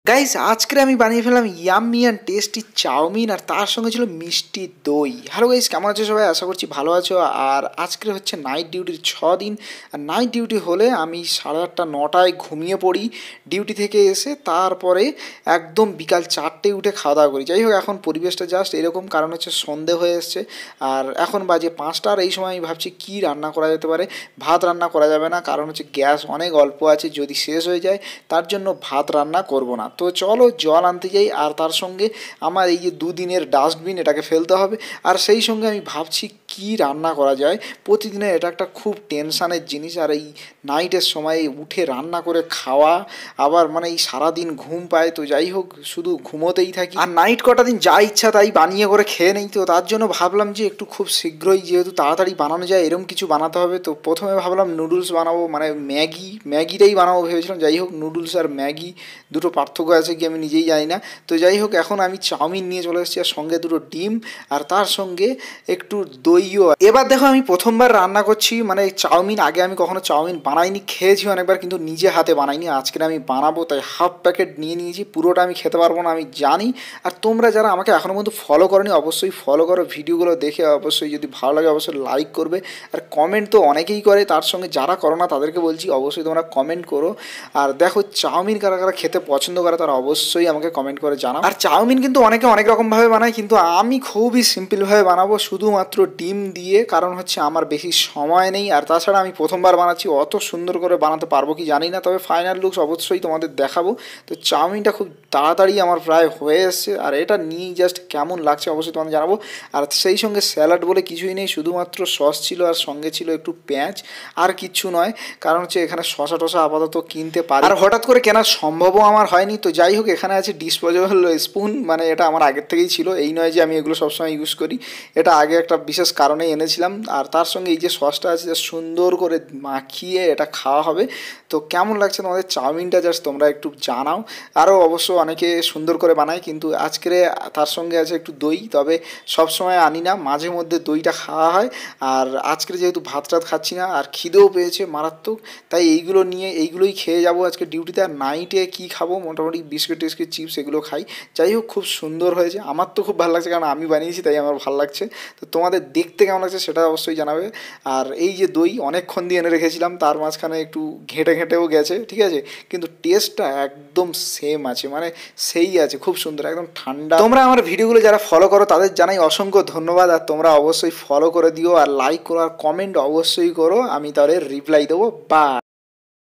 Guys আজকে আমি বানিয়ে ফেললাম ইয়াম্মি অ্যান্ড টেস্টি চাউমিন আর তার সঙ্গে ছিল মিষ্টি দই। হ্যালো গাইস, কেমন আছো সবাই? আশা করছি ভালো আছো। আর আজকে হচ্ছে নাইট ডিউটির 6 দিন। আর নাইট ডিউটি হলে আমি 8:30 9টায় ঘুমিয়ে পড়ি ডিউটি থেকে এসে, তারপরে একদম বিকাল 4টে উঠে খাওয়া দাওয়া করি। যাই হোক, এখন পরিবেশটা জাস্ট এরকম, কারণ হচ্ছে সন্ধে হয়ে এসছে আর এখন বাজে 5টা। আর এই সময় আমি ভাবছি কী রান্না করা যেতে পারে। ভাত রান্না করা যাবে না, কারণ হচ্ছে গ্যাস অনেক অল্প আছে, যদি শেষ হয়ে যায় তার জন্য ভাত রান্না করব না। তো চলো জল আনতে যাই, আর তার সঙ্গে আমার এই যে দুদিনের ডাস্টবিন এটাকে ফেলতে হবে। আর সেই সঙ্গে আমি ভাবছি কি রান্না করা যায়। প্রতিদিনের এটা একটা খুব টেনশানের জিনিস, আর এই নাইটের সময় উঠে রান্না করে খাওয়া, আবার মানে এই সারাদিন ঘুম পায়। তো যাই হোক, শুধু ঘুমোতেই থাকি আর নাইট কটা দিন যা ইচ্ছা তাই বানিয়ে করে খেয়ে নেই। তো তার জন্য ভাবলাম যে একটু খুব শীঘ্রই, যেহেতু তাড়াতাড়ি বানানো যায়, এরকম কিছু বানাতে হবে। তো প্রথমে ভাবলাম নুডলস বানাবো, মানে ম্যাগিটাই বানাবো ভেবেছিলাম। যাই হোক, নুডলস আর ম্যাগি দুটো পার্থক্য আছে কি আমি নিজেই জানি না। তো যাই হোক, এখন আমি চাউমিন নিয়ে চলে এসেছি, আর সঙ্গে দুটো ডিম, আর তার সঙ্গে একটু দইও। এবার দেখো, আমি প্রথমবার রান্না করছি মানে চাউমিন। আগে আমি কখনো চাউমিন বানাইনি, খেয়েছি অনেকবার, কিন্তু নিজে হাতে বানাইনি। আজকে আমি বানাবো, তাই হাফ প্যাকেট নিয়ে নিয়েছি। পুরোটা আমি খেতে পারবো না আমি জানি। আর তোমরা যারা আমাকে এখনও পর্যন্ত ফলো করোনি, অবশ্যই ফলো করো। ভিডিওগুলো দেখে অবশ্যই যদি ভালো লাগে অবশ্যই লাইক করবে। আর কমেন্ট তো অনেকেই করে, তার সঙ্গে যারা করো না তাদেরকে বলছি অবশ্যই তোমরা কমেন্ট করো। আর দেখো, চাউমিন কারা কারা খেতে পছন্দ করে তারা অবশ্যই আমাকে কমেন্ট করে জানাও। আর চাউমিন কিন্তু অনেকে অনেক রকমভাবে বানায়, কিন্তু আমি খুবই সিম্পলভাবে বানাবো, শুধুমাত্র ডিম দিয়ে। কারণ হচ্ছে আমার বেশি সময় নেই, আর তাছাড়া আমি প্রথমবার বানাচ্ছি, অত সুন্দর করে বানাতে পারবো কি জানি না, তবে ফাইনাল লুকস অবশ্যই তোমাদের দেখাবো। তো চাউমিনটা খুব তাড়াতাড়ি আমার প্রায় হয়ে এসছে, আর এটা নিয়েই জাস্ট কেমন লাগছে অবশ্যই তোমাদের জানাবো। আর সেই সঙ্গে স্যালাড বলে কিছুই নেই, শুধুমাত্র সস ছিল, আর সঙ্গে ছিল একটু পেঁয়াজ, আর কিচ্ছু নয়। কারণ হচ্ছে এখানে শসা টসা আপাতত কিনতে পারি, আর হঠাৎ করে কেনার সম্ভবও আমার হয়নি। তো যাই হোক, এখানে আছে ডিসপোজেবল স্পুন, মানে এটা আমার আগের থেকেই ছিল, এই নয় যে আমি এগুলো সবসময় ইউজ করি, এটা আগে একটা বিশেষ কারণে এনেছিলাম। আর তার সঙ্গে এই যে সসটা আছে, সুন্দর করে মাখিয়ে এটা খাওয়া হবে। তো কেমন লাগছে তোমাদের চাউমিনটা জাস্ট তোমরা একটু জানাও। আরও অবশ্য অনেকে সুন্দর করে বানায়, কিন্তু আজকে তার সঙ্গে আছে একটু দই, তবে সব সময় আনি না, মাঝে মধ্যে দইটা খাওয়া হয়। আর আজকে যেহেতু ভাত টাত খাচ্ছি না, আর খিদেও পেয়েছে মারাত্মক, তাই এইগুলোই খেয়ে যাবো আজকে ডিউটিতে। আর নাইটে কী খাবো, মোটামুটি বিস্কিট টিস্কিট চিপস এগুলো খাই। যাই হোক, খুব সুন্দর হয়েছে, আমার তো খুব ভালো লাগছে, কারণ আমি বানিয়েছি তাই আমার ভালো লাগছে। তো তোমাদের দেখতে কেমন লাগছে সেটা অবশ্যই জানাবে। আর এই যে দই অনেকক্ষণ দিয়ে এনে রেখেছিলাম, তার মাঝখানে একটু ঘেঁটেও গেছে, ঠিক আছে, কিন্তু টেস্টটা একদম সেম আছে, মানে সেই আছে, খুব সুন্দর, একদম ঠান্ডা। তোমরা আমার ভিডিওগুলো যারা ফলো করো তাদের জানাই অসংখ্য ধন্যবাদ। আর তোমরা অবশ্যই ফলো করে দিও, আর লাইক করো, আর কমেন্ট অবশ্যই করো, আমি তাহলে রিপ্লাই দেবো। বা